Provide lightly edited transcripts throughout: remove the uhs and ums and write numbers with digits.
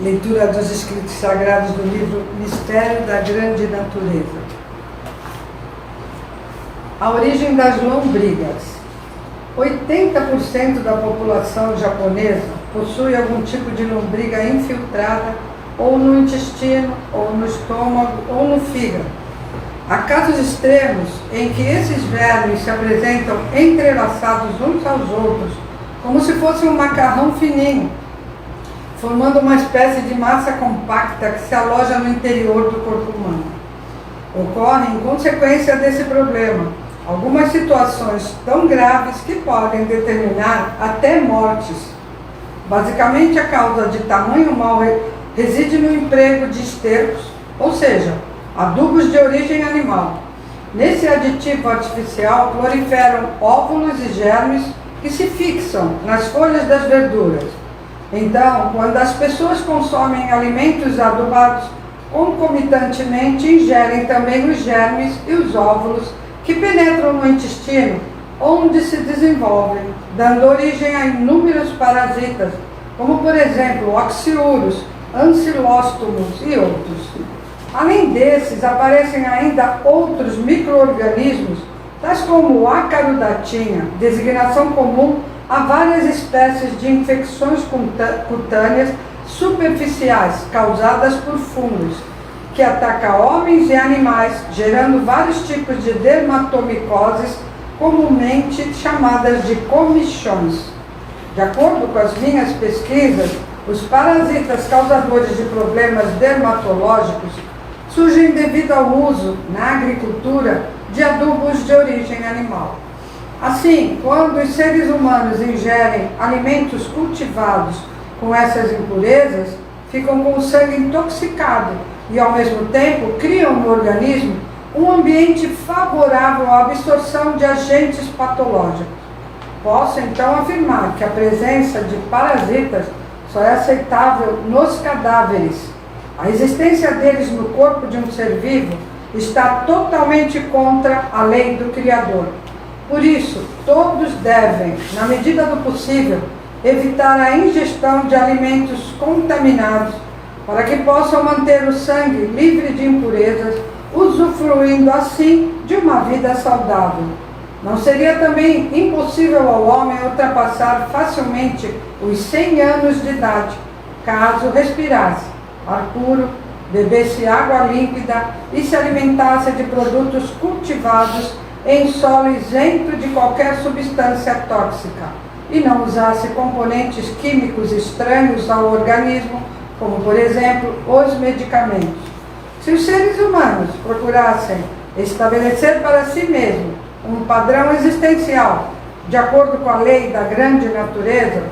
Leitura dos escritos sagrados do livro Mistério da Grande Natureza. A origem das lombrigas. 80% da população japonesa possui algum tipo de lombriga infiltrada ou no intestino, ou no estômago, ou no fígado. Há casos extremos em que esses vermes se apresentam entrelaçados uns aos outros, como se fosse um macarrão fininho, formando uma espécie de massa compacta que se aloja no interior do corpo humano. Ocorre em consequência desse problema algumas situações tão graves que podem determinar até mortes. Basicamente, a causa de tamanho mal reside no emprego de estercos, ou seja, adubos de origem animal. Nesse aditivo artificial proliferam óvulos e germes que se fixam nas folhas das verduras. Então, quando as pessoas consomem alimentos adubados, concomitantemente ingerem também os germes e os óvulos que penetram no intestino, onde se desenvolvem, dando origem a inúmeros parasitas, como por exemplo oxiúros, ancilóstomos e outros. Além desses, aparecem ainda outros micro-organismos, tais como o ácaro-datinha, designação comum a várias espécies de infecções cutâneas superficiais causadas por fungos, que ataca homens e animais, gerando vários tipos de dermatomicoses, comumente chamadas de comichões. De acordo com as minhas pesquisas, os parasitas causadores de problemas dermatológicos surgem devido ao uso, na agricultura, de adubos de origem animal. Assim, quando os seres humanos ingerem alimentos cultivados com essas impurezas, ficam com o sangue intoxicado e, ao mesmo tempo, criam no organismo um ambiente favorável à absorção de agentes patológicos. Posso, então, afirmar que a presença de parasitas só é aceitável nos cadáveres. A existência deles no corpo de um ser vivo está totalmente contra a lei do Criador. Por isso, todos devem, na medida do possível, evitar a ingestão de alimentos contaminados, para que possam manter o sangue livre de impurezas, usufruindo assim de uma vida saudável. Não seria também impossível ao homem ultrapassar facilmente os 100 anos de idade, caso respirasse ar puro, bebesse água límpida e se alimentasse de produtos cultivados em solo isento de qualquer substância tóxica, e não usasse componentes químicos estranhos ao organismo, como, por exemplo, os medicamentos. Se os seres humanos procurassem estabelecer para si mesmos um padrão existencial de acordo com a lei da grande natureza,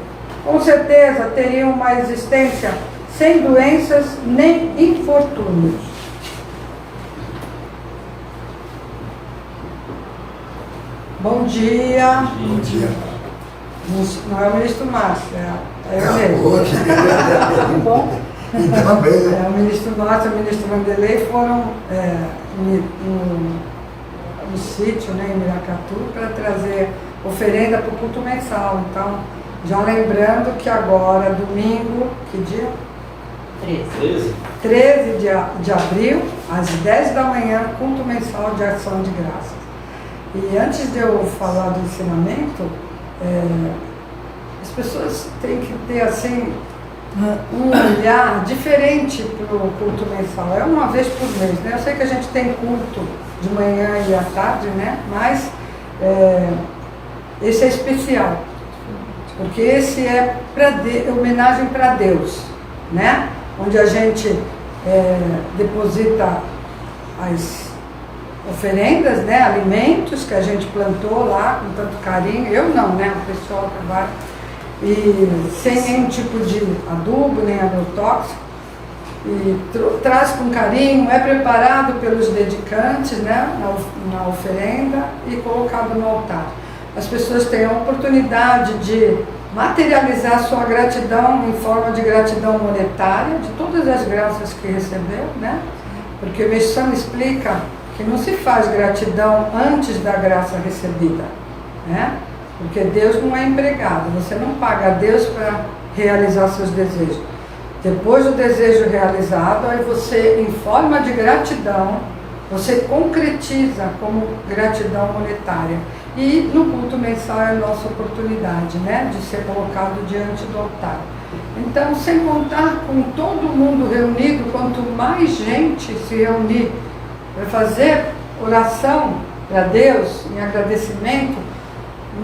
com certeza teriam uma existência sem doenças nem infortúnios. Bom dia. Bom dia. Não é o ministro Márcio, é eu mesmo. Bom. Também. O ministro Márcio e o ministro Vanderlei foram no sítio, né, em Miracatu, para trazer oferenda para o culto mensal. Então, já lembrando que agora, domingo, que dia? 13 de abril, às 10 da manhã, culto mensal de ação de graças. E antes de eu falar do ensinamento, as pessoas têm que ter assim um olhar diferente para o culto mensal. É uma vez por mês, né? Eu sei que a gente tem culto de manhã e à tarde, né? Mas esse é especial, porque esse é homenagem para Deus, né? Onde a gente deposita as oferendas, né, alimentos que a gente plantou lá com tanto carinho. Eu não, né, o pessoal trabalha, e sem nenhum tipo de adubo, nem agrotóxico, e traz com carinho, é preparado pelos dedicantes, né, na oferenda e colocado no altar. As pessoas têm a oportunidade de materializar sua gratidão em forma de gratidão monetária, de todas as graças que recebeu, né, porque o Meixão explica que não se faz gratidão antes da graça recebida, né? Porque Deus não é empregado, você não paga a Deus para realizar seus desejos. Depois do desejo realizado, aí você, em forma de gratidão, você concretiza como gratidão monetária. E no culto mensal é a nossa oportunidade, né, de ser colocado diante do altar. Então, sem contar com todo mundo reunido, quanto mais gente se reunir para fazer oração para Deus, em agradecimento,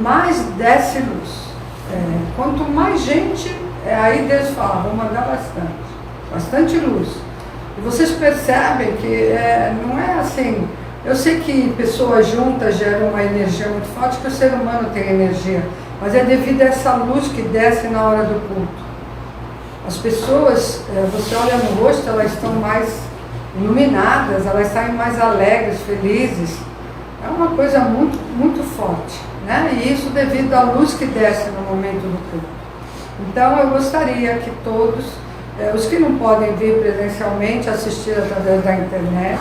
mais desce luz. Quanto mais gente, aí Deus fala, vou mandar bastante luz. E vocês percebem que não é assim. Eu sei que pessoas juntas geram uma energia muito forte, que o ser humano tem energia, mas é devido a essa luz que desce na hora do culto. As pessoas, você olha no rosto, elas estão mais iluminadas, elas saem mais alegres, felizes. É uma coisa muito, muito forte, né? E isso devido à luz que desce no momento do culto. Então eu gostaria que todos, os que não podem vir presencialmente, assistir através da internet,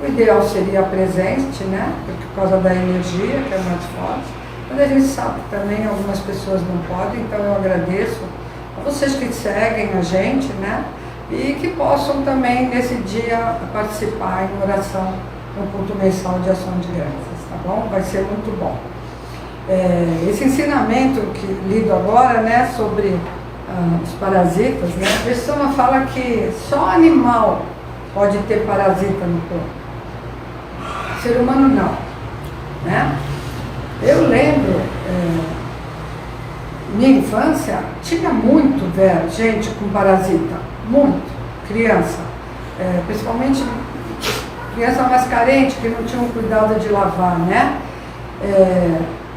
o ideal seria presente, né? Por causa da energia, que é mais forte. Mas a gente sabe que também algumas pessoas não podem, então eu agradeço a vocês que seguem a gente, né? E que possam também, nesse dia, participar em oração no culto mensal de ação de graças, tá bom? Vai ser muito bom. Esse ensinamento que lido agora, né, sobre os parasitas, né? A pessoa fala que só animal pode ter parasita no corpo. Ser humano não, né? Eu lembro, minha infância tinha muito gente com parasita, muito, criança, principalmente criança mais carente, que não tinha um cuidado de lavar, né?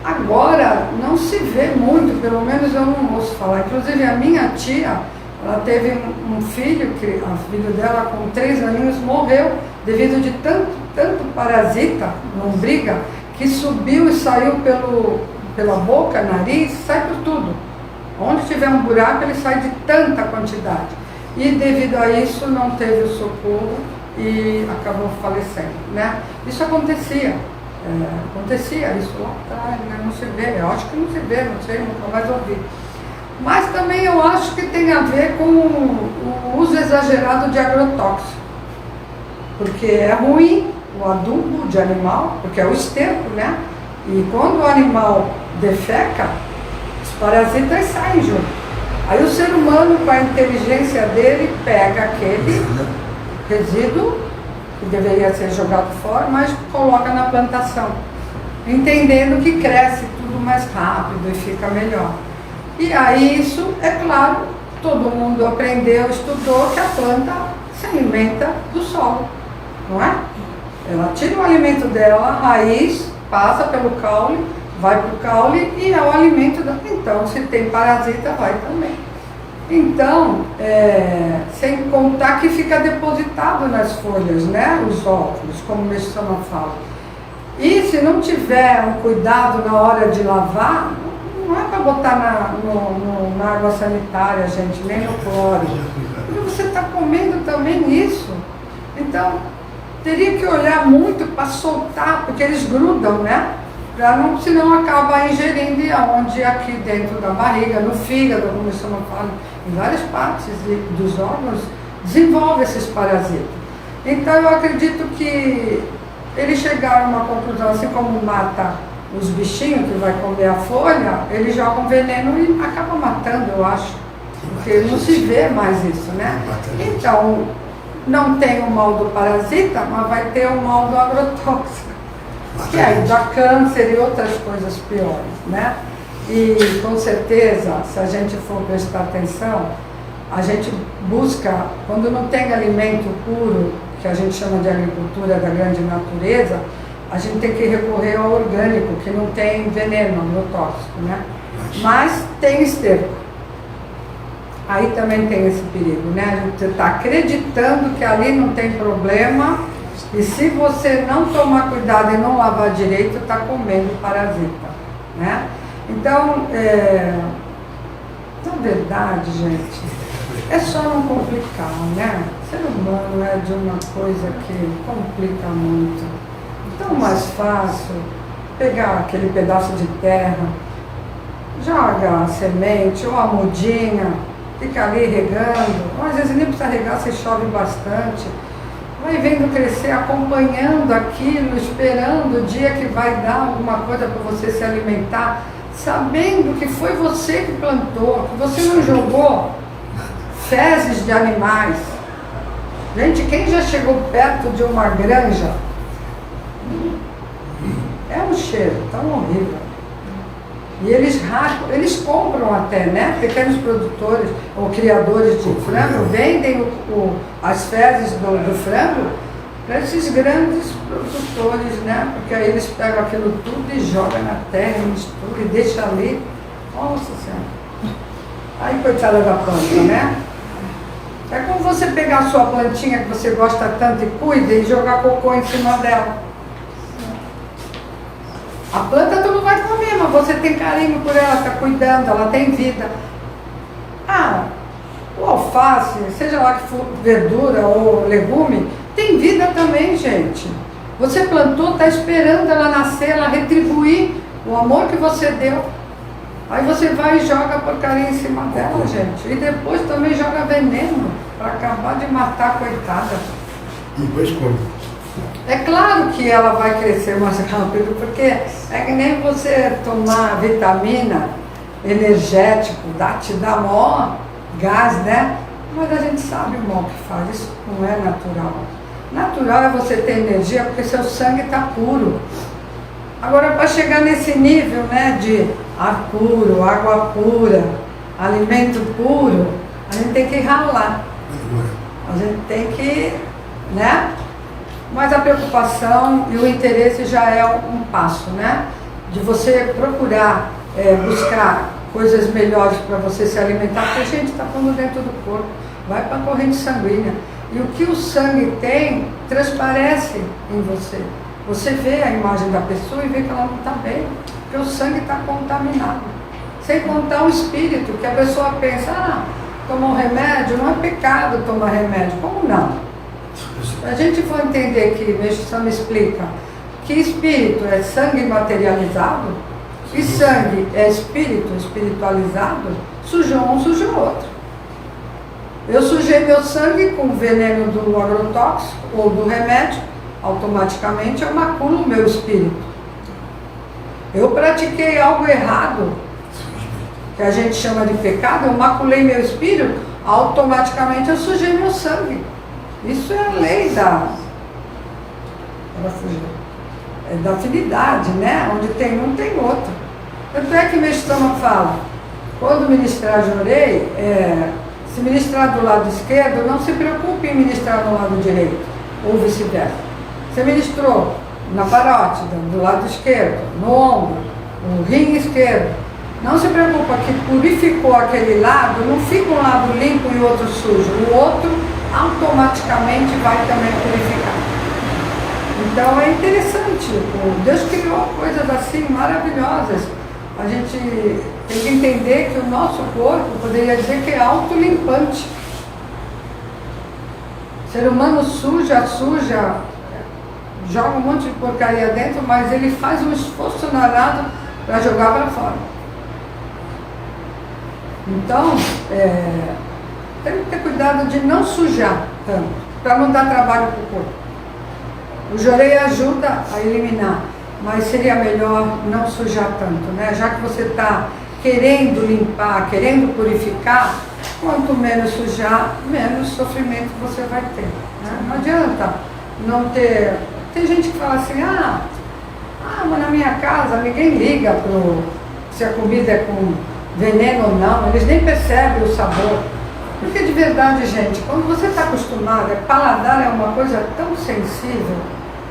Agora não se vê muito, pelo menos eu não ouço falar. Inclusive a minha tia, ela teve um filho, que a filha dela com 3 aninhos morreu devido de tanto parasita, lombriga, que subiu e saiu pela boca, nariz, sai por tudo. Onde tiver um buraco, ele sai de tanta quantidade. E devido a isso não teve o socorro e acabou falecendo, né? Isso acontecia isso lá atrás, né? Não se vê, eu acho que não se vê, não sei, nunca mais ouvi. Mas também eu acho que tem a ver com o uso exagerado de agrotóxico, porque é ruim o adubo de animal, porque é o esterco, né? E quando o animal defeca, os parasitas saem junto. Aí o ser humano, com a inteligência dele, pega aquele resíduo que deveria ser jogado fora, mas coloca na plantação, entendendo que cresce tudo mais rápido e fica melhor. E aí isso, é claro, todo mundo aprendeu, estudou que a planta se alimenta do solo, não é? Ela tira o alimento dela, a raiz passa pelo caule, vai para o caule e é o alimento da... Então, se tem parasita, vai também. Então, sem contar que fica depositado nas folhas, né? Os óvulos, como o Messama fala. E se não tiver um cuidado na hora de lavar, não é para botar na água sanitária, gente, nem no cloro. Porque você está comendo também isso. Então, teria que olhar muito para soltar, porque eles grudam, né? Não, senão acaba ingerindo aonde aqui dentro da barriga, no fígado, como isso não fala, em várias partes dos órgãos, desenvolve esses parasitas. Então eu acredito que eles chegaram a uma conclusão, assim como mata os bichinhos que vai comer a folha, eles jogam veneno e acabam matando, eu acho, porque não se vê mais isso, né? Então, não tem o mal do parasita, mas vai ter o mal do agrotóxico, que aí dá câncer e outras coisas piores, né? E com certeza, se a gente for prestar atenção, a gente busca, quando não tem alimento puro, que a gente chama de agricultura da grande natureza, a gente tem que recorrer ao orgânico, que não tem veneno, agrotóxico, né? Mas tem esterco. Aí também tem esse perigo, né? A gente está acreditando que ali não tem problema, e se você não tomar cuidado e não lavar direito, está comendo parasita, né? Então, na verdade, gente, é só não complicar, né? O ser humano é de uma coisa que complica muito. Então, mais fácil pegar aquele pedaço de terra, joga a semente ou a mudinha, fica ali regando, ou às vezes nem precisa regar se chove bastante. Vai vendo crescer, acompanhando aquilo, esperando o dia que vai dar alguma coisa para você se alimentar, sabendo que foi você que plantou, que você não jogou fezes de animais. Gente, quem já chegou perto de uma granja, é um cheiro tão horrível. E eles raspam, eles compram até, né? Pequenos produtores ou criadores de frango vendem as fezes do frango para esses grandes produtores, né? Porque aí eles pegam aquilo tudo e jogam na terra, misturam e deixam ali. Nossa Senhora! Aí, coitada da planta, né? É como você pegar a sua plantinha que você gosta tanto e cuida e jogar cocô em cima dela. A planta tu não vai comer, mas você tem carinho por ela, está cuidando, ela tem vida. O alface, seja lá que for verdura ou legume, tem vida também, gente. Você plantou, está esperando ela nascer, ela retribuir o amor que você deu. Aí você vai e joga porcaria em cima dela, gente. E depois também joga veneno para acabar de matar a coitada. E depois come. É claro que ela vai crescer mais rápido, porque é que nem você tomar vitamina, energético, te dá maior gás, né? Mas a gente sabe o mal que faz, isso não é natural. Natural é você ter energia porque seu sangue está puro. Agora, para chegar nesse nível, né, de ar puro, água pura, alimento puro, a gente tem que ralar. A gente tem que, né? Mas a preocupação e o interesse já é um passo, né? De você procurar buscar coisas melhores para você se alimentar, porque a gente está pondo dentro do corpo, vai para a corrente sanguínea. E o que o sangue tem, transparece em você. Você vê a imagem da pessoa e vê que ela não está bem, porque o sangue está contaminado. Sem contar o espírito, que a pessoa pensa, tomar um remédio, não é pecado tomar remédio. Como não? A gente for entender que Meixo me explica que espírito é sangue materializado e sangue é espírito espiritualizado, sujou um, sujou outro. Eu sujei meu sangue com o veneno do agrotóxico ou do remédio, automaticamente eu maculo o meu espírito. Eu pratiquei algo errado, que a gente chama de pecado, eu maculei meu espírito, automaticamente eu sujei meu sangue. Isso é a lei da afinidade, né? Onde tem um, tem outro. Tanto é que Meixo fala, quando ministrar Jorei, se ministrar do lado esquerdo, não se preocupe em ministrar do lado direito, ou vice-versa. Você ministrou na parótida, do lado esquerdo, no ombro, no rim esquerdo. Não se preocupa que purificou aquele lado, não fica um lado limpo e o outro sujo. O outro automaticamente vai também purificar. Então é interessante, Deus criou coisas assim maravilhosas. A gente tem que entender que o nosso corpo, poderia dizer que é autolimpante. O ser humano suja, joga um monte de porcaria dentro, mas ele faz um esforço danado para jogar para fora. Então, tem que ter cuidado de não sujar tanto, para não dar trabalho para o corpo. O Jorei ajuda a eliminar, mas seria melhor não sujar tanto, né? Já que você está querendo limpar, querendo purificar, quanto menos sujar, menos sofrimento você vai ter, né? Não adianta não ter... Tem gente que fala assim, mas na minha casa ninguém liga se a comida é com veneno ou não, eles nem percebem o sabor. Porque de verdade, gente, quando você está acostumado, paladar é uma coisa tão sensível,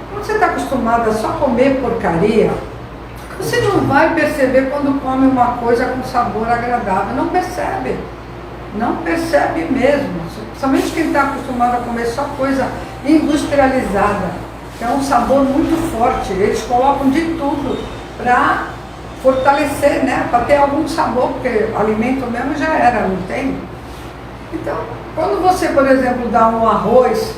quando você está acostumado a só comer porcaria, você não vai perceber quando come uma coisa com sabor agradável, não percebe mesmo, principalmente quem está acostumado a comer só coisa industrializada, que é um sabor muito forte, eles colocam de tudo para fortalecer, né, para ter algum sabor, porque alimento mesmo já era, não tem? Então, quando você, por exemplo, dá um arroz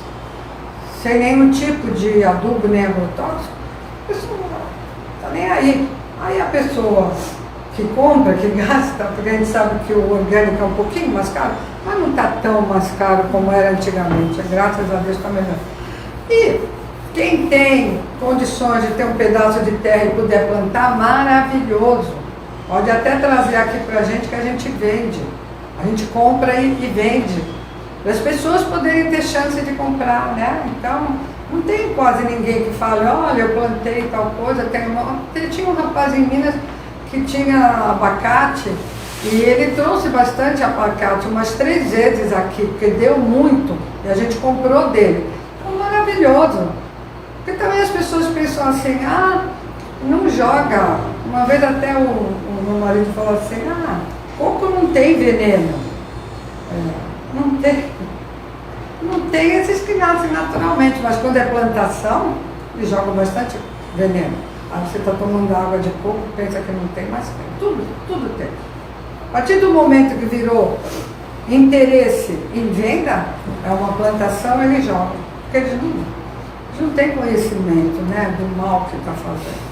sem nenhum tipo de adubo nem agrotóxico, a pessoa não está nem aí. Aí a pessoa que compra, que gasta, porque a gente sabe que o orgânico é um pouquinho mais caro, mas não está tão mais caro como era antigamente, graças a Deus está melhor. E quem tem condições de ter um pedaço de terra e puder plantar, maravilhoso. Pode até trazer aqui para a gente que a gente vende. A gente compra e vende. Para as pessoas poderem ter chance de comprar, né? Então, não tem quase ninguém que fale, olha, eu plantei tal coisa. Tinha um rapaz em Minas que tinha abacate e ele trouxe bastante abacate, umas 3 vezes aqui, porque deu muito e a gente comprou dele. Então, maravilhoso. Porque também as pessoas pensam assim, não joga. Uma vez até o meu marido falou assim, coco não tem veneno. Não tem. Não tem esses que nascem naturalmente, mas quando é plantação, eles jogam bastante veneno. Aí você está tomando água de coco, pensa que não tem, mas tem. Tudo tem. A partir do momento que virou interesse em venda, é uma plantação, eles jogam. Porque eles não têm conhecimento, né, do mal que está fazendo.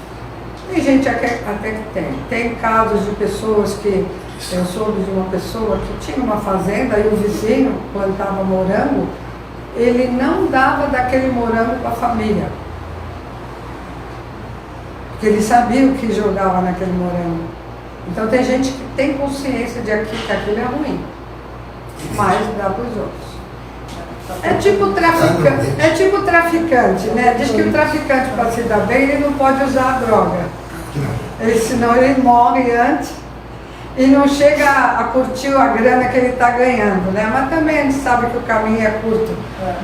Tem gente até que tem. Tem casos de pessoas que, eu soube de uma pessoa que tinha uma fazenda e o vizinho plantava morango, ele não dava daquele morango para a família. Porque ele sabia o que jogava naquele morango. Então tem gente que tem consciência de que aquilo é ruim, mas dá para os outros. É tipo traficante, né? Diz que o traficante, para se dar bem, ele não pode usar a droga. Senão ele morre antes e não chega a curtir a grana que ele está ganhando, né? Mas também a gente sabe que o caminho é curto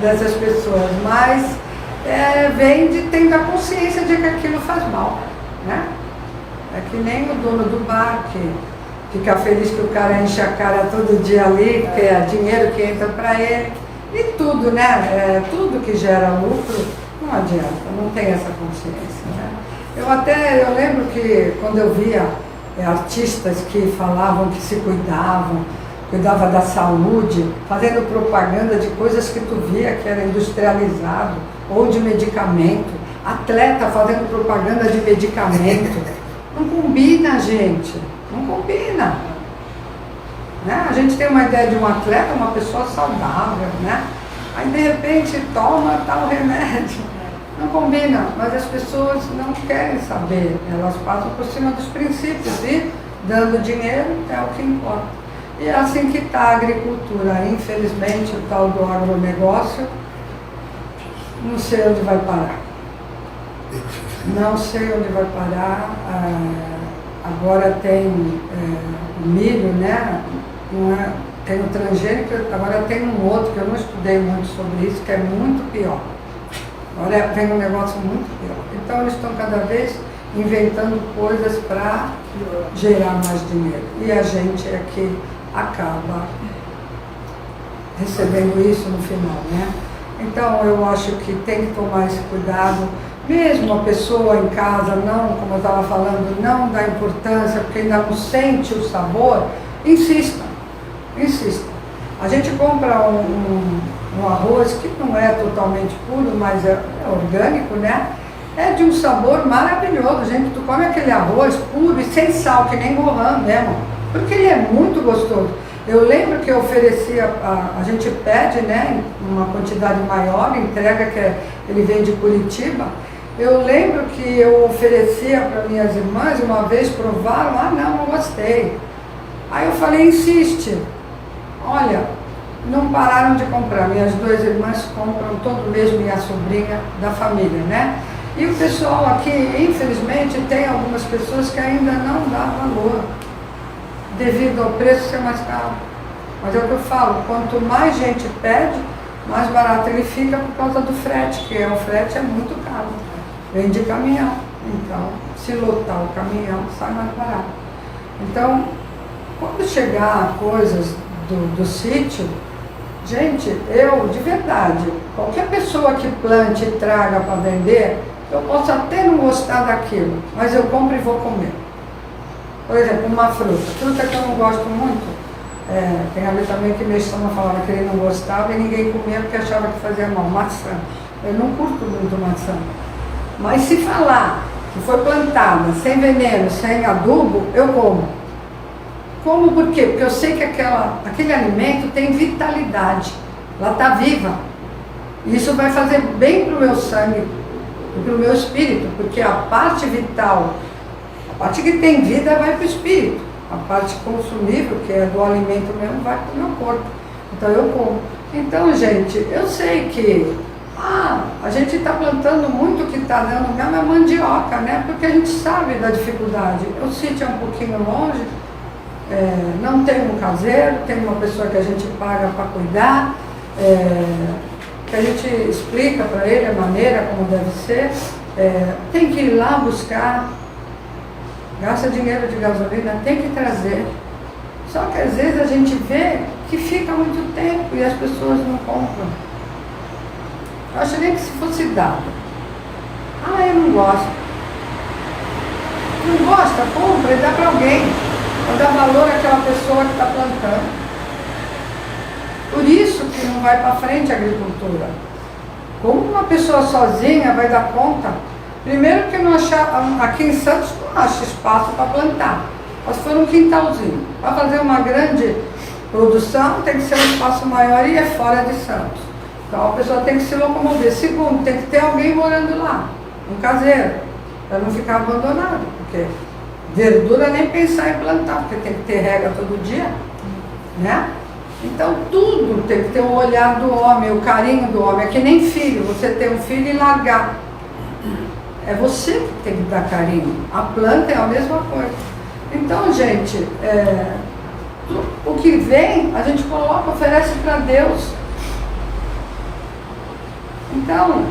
dessas pessoas, mas vem tendo a consciência de que aquilo faz mal, né? É que nem o dono do bar que fica feliz que o cara enche a cara todo dia ali, que é dinheiro que entra para ele. E tudo, né? Tudo que gera lucro, não adianta, não tem essa consciência, né? Eu lembro que quando eu via artistas que falavam que se cuidava da saúde, fazendo propaganda de coisas que tu via que era industrializado, ou de medicamento, atleta fazendo propaganda de medicamento. Não combina, gente, não combina. Né? A gente tem uma ideia de um atleta, uma pessoa saudável, né? Aí de repente toma tal remédio. Não combina, mas as pessoas não querem saber, elas passam por cima dos princípios e dando dinheiro é o que importa. E é assim que está a agricultura, infelizmente o tal do agronegócio, não sei onde vai parar. Não sei onde vai parar, agora tem milho, né? Tem o transgênico, agora tem um outro que eu não estudei muito sobre isso, que é muito pior. Agora vem um negócio muito pior. Então eles estão cada vez inventando coisas para gerar mais dinheiro. E a gente é que acaba recebendo isso no final, né? Então eu acho que tem que tomar esse cuidado. Mesmo a pessoa em casa não, como eu estava falando, não dá importância, porque ainda não sente o sabor, insista. A gente compra um arroz que não é totalmente puro, mas é orgânico, né? É de um sabor maravilhoso, gente. Tu come aquele arroz puro e sem sal, que nem gohan mesmo, porque ele é muito gostoso. Eu lembro que eu oferecia, a gente pede, né, uma quantidade maior, entrega que ele vem de Curitiba. Eu lembro que eu oferecia para minhas irmãs, uma vez provaram, não gostei. Aí eu falei, insiste. Olha, não pararam de comprar. Minhas 2 irmãs compram todo mês, minha sobrinha da família, né? E o pessoal aqui, infelizmente, tem algumas pessoas que ainda não dá valor, devido ao preço ser mais caro. Mas é o que eu falo, quanto mais gente pede, mais barato ele fica por causa do frete, que o frete é muito caro. Vem de caminhão. Então, se lotar o caminhão, sai mais barato. Então, quando chegar coisas do sítio, gente, eu, de verdade, qualquer pessoa que plante e traga para vender, eu posso até não gostar daquilo, mas eu compro e vou comer. Por exemplo, uma fruta que eu não gosto muito, tem a ver também que meu estômago falava que ele não gostava e ninguém comia porque achava que fazia mal, maçã. Eu não curto muito maçã. Mas se falar que foi plantada sem veneno, sem adubo, eu como. Como por quê? Porque eu sei que aquele alimento tem vitalidade, ela está viva. Isso vai fazer bem para o meu sangue e para o meu espírito, porque a parte vital, a parte que tem vida vai para o espírito, a parte consumível, que é do alimento mesmo, vai para o meu corpo. Então eu como. Então, gente, eu sei que a gente está plantando muito, o que está dando mesmo é mandioca, né? Porque a gente sabe da dificuldade. O sítio é um pouquinho longe, não tem um caseiro, tem uma pessoa que a gente paga para cuidar, que a gente explica para ele a maneira como deve ser, tem que ir lá buscar, gasta dinheiro de gasolina, tem que trazer. Só que às vezes a gente vê que fica muito tempo e as pessoas não compram. Eu acho nem que se fosse dado. Eu não gosto. Não gosta? Compra e dá para alguém. Ou dá valor àquela pessoa que está plantando. Por isso que não vai para frente a agricultura. Como uma pessoa sozinha vai dar conta? Primeiro que não achar, aqui em Santos não acha espaço para plantar. Mas for um quintalzinho. Para fazer uma grande produção tem que ser um espaço maior e é fora de Santos. Então a pessoa tem que se locomover. Segundo, tem que ter alguém morando lá, um caseiro, para não ficar abandonado, porque verdura nem pensar em plantar, porque tem que ter rega todo dia, né? Então tudo tem que ter o olhar do homem, o carinho do homem. É que nem filho, você ter um filho e largar. É você que tem que dar carinho. A planta é a mesma coisa. Então, gente, o que vem, a gente coloca, oferece para Deus. Então,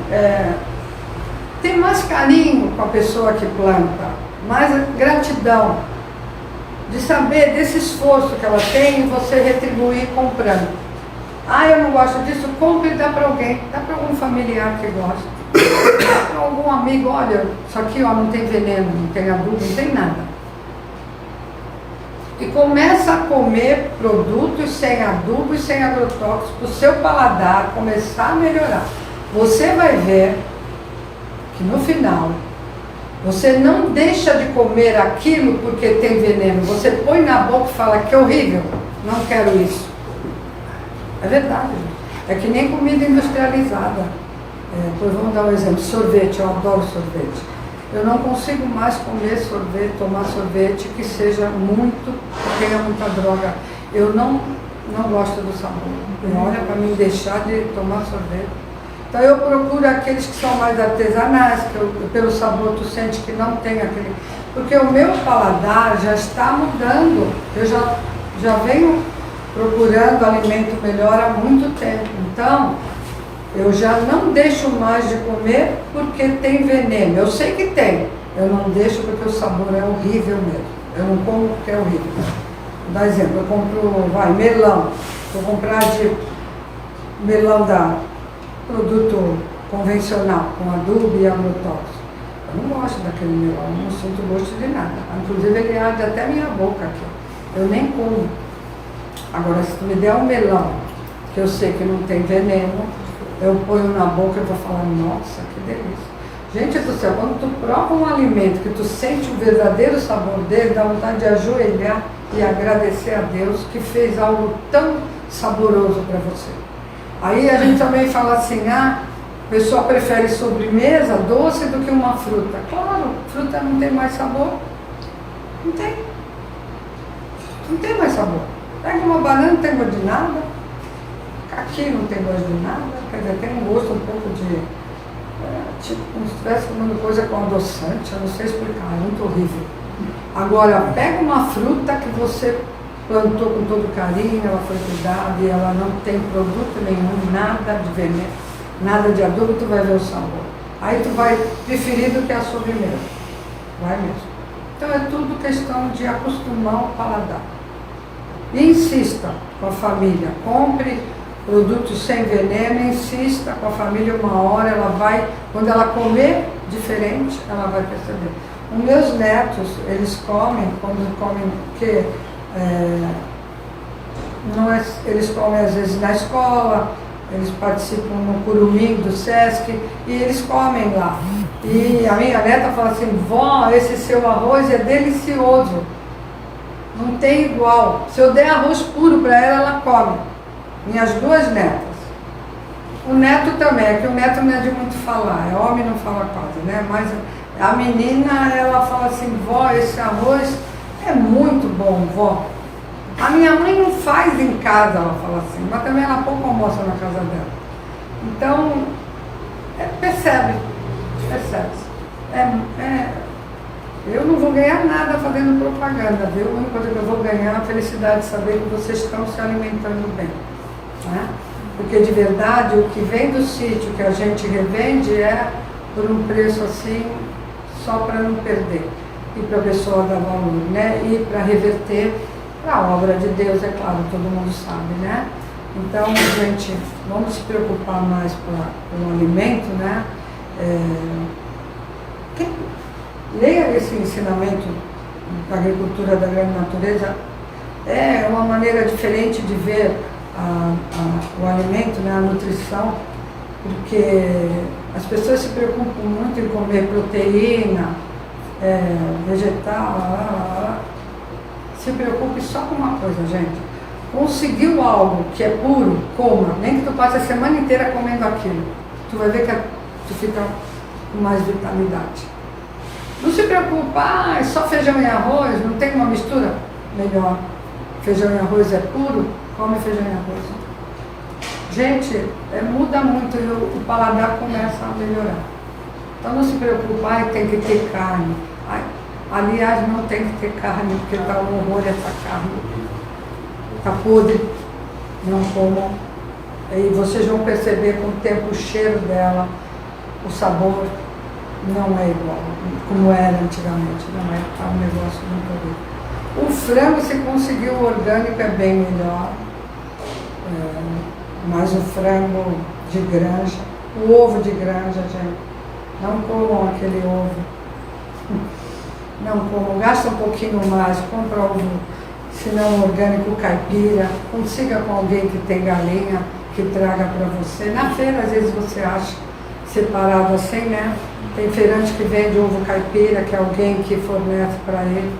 tem mais carinho com a pessoa que planta, mais gratidão de saber desse esforço que ela tem e você retribuir comprando. Eu não gosto disso, compre e dá para alguém, dá para algum familiar que gosta, para algum amigo. Olha, isso aqui não tem veneno, não tem adubo, não tem nada. E começa a comer produtos sem adubo e sem agrotóxicos, para o seu paladar começar a melhorar. Você vai ver que no final, você não deixa de comer aquilo porque tem veneno. Você põe na boca e fala que horrível, não quero isso. É verdade. É que nem comida industrializada. Vamos dar um exemplo, sorvete, eu adoro sorvete. Eu não consigo mais comer sorvete, tomar sorvete que seja muito, que tenha muita droga. Eu não gosto do sabor. Olha, para mim deixar de tomar sorvete. Então eu procuro aqueles que são mais artesanais, que pelo sabor tu sente que não tem aquele... Porque o meu paladar já está mudando. Eu já venho procurando alimento melhor há muito tempo. Então, eu já não deixo mais de comer porque tem veneno. Eu sei que tem. Eu não deixo porque o sabor é horrível mesmo. Eu não como porque é horrível. Vou dar exemplo. Eu compro, melão. Vou comprar de melão da produto convencional, com adubo e agrotóxico. Eu não gosto daquele melão. Eu não sinto gosto de nada. Inclusive ele arde até minha boca aqui. Eu nem como. Agora, se tu me der um melão, que eu sei que não tem veneno, eu ponho na boca e vou falar, nossa, que delícia. Gente do céu, quando tu prova um alimento que tu sente o verdadeiro sabor dele, dá vontade de ajoelhar e agradecer a Deus que fez algo tão saboroso para você. Aí a gente também fala assim, a pessoa prefere sobremesa doce do que uma fruta. Claro, fruta não tem mais sabor. Não tem. Não tem mais sabor. Pega uma banana, não tem gosto de nada. Aqui não tem gosto de nada. Quer dizer, tem um gosto um pouco de... tipo como se estivesse comendo coisa com adoçante. Eu não sei explicar, é muito horrível. Agora, pega uma fruta que você plantou com todo carinho, ela foi cuidada e ela não tem produto nenhum, nada de veneno, nada de adubo, tu vai ver o sabor. Aí tu vai preferir do que a sobremesa. Vai mesmo. Então é tudo questão de acostumar o paladar. E insista com a família, compre produtos sem veneno, insista com a família, uma hora ela vai, quando ela comer diferente, ela vai perceber. Os meus netos, eles comem, quando comem, porque eles comem às vezes na escola, eles participam no Curumim do Sesc e eles comem lá. E a minha neta fala assim, vó, esse seu arroz é delicioso. Não tem igual. Se eu der arroz puro para ela, ela come. Minhas duas netas. O neto também, é que o neto não é de muito falar, é homem, não fala quase, né? Mas a menina, ela fala assim, vó, esse arroz é muito bom, vó. A minha mãe não faz em casa, ela fala assim, mas também ela pouco almoça na casa dela. Então, percebe. Eu não vou ganhar nada fazendo propaganda, viu? A única coisa que eu vou ganhar é a felicidade de saber que vocês estão se alimentando bem, né? Porque de verdade o que vem do sítio que a gente revende é por um preço assim, só para não perder e para a pessoa dar valor, né? E para reverter para a obra de Deus, é claro, todo mundo sabe, né? Então, gente, vamos se preocupar mais com o alimento, né? Leia esse ensinamento da agricultura da grande natureza, é uma maneira diferente de ver o alimento, né, a nutrição, porque as pessoas se preocupam muito em comer proteína, vegetal, se preocupe só com uma coisa, gente. Conseguiu algo que é puro, coma, nem que tu passe a semana inteira comendo aquilo, tu vai ver que tu fica com mais vitalidade. Não se preocupa, é só feijão e arroz, não tem uma mistura? Melhor. Feijão e arroz é puro, come feijão e arroz. Gente, muda muito e o paladar começa a melhorar. Então não se preocupa, tem que ter carne. Aliás, não tem que ter carne, porque está um horror essa carne. Está podre, não comam. E vocês vão perceber com o tempo o cheiro dela, o sabor não é igual, como era antigamente, não é, tá um negócio muito horrível. O frango, se conseguir o orgânico, é bem melhor, mas o frango de granja, o ovo de granja, gente, não comam aquele ovo, não comam, gasta um pouquinho mais, compra ovo, se não orgânico, caipira, consiga com alguém que tem galinha, que traga para você. Na feira, às vezes você acha separado assim, né? Tem feirante que vende ovo caipira, que é alguém que fornece para ele.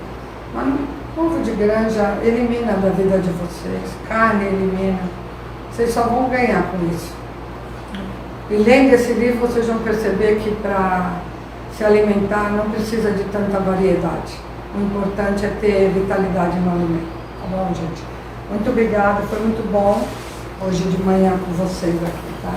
Mas ovo de granja elimina da vida de vocês, carne elimina. Vocês só vão ganhar com isso. E lendo esse livro, vocês vão perceber que para se alimentar não precisa de tanta variedade. O importante é ter vitalidade no alimento. Tá bom, gente? Muito obrigada, foi muito bom hoje de manhã com vocês aqui, tá?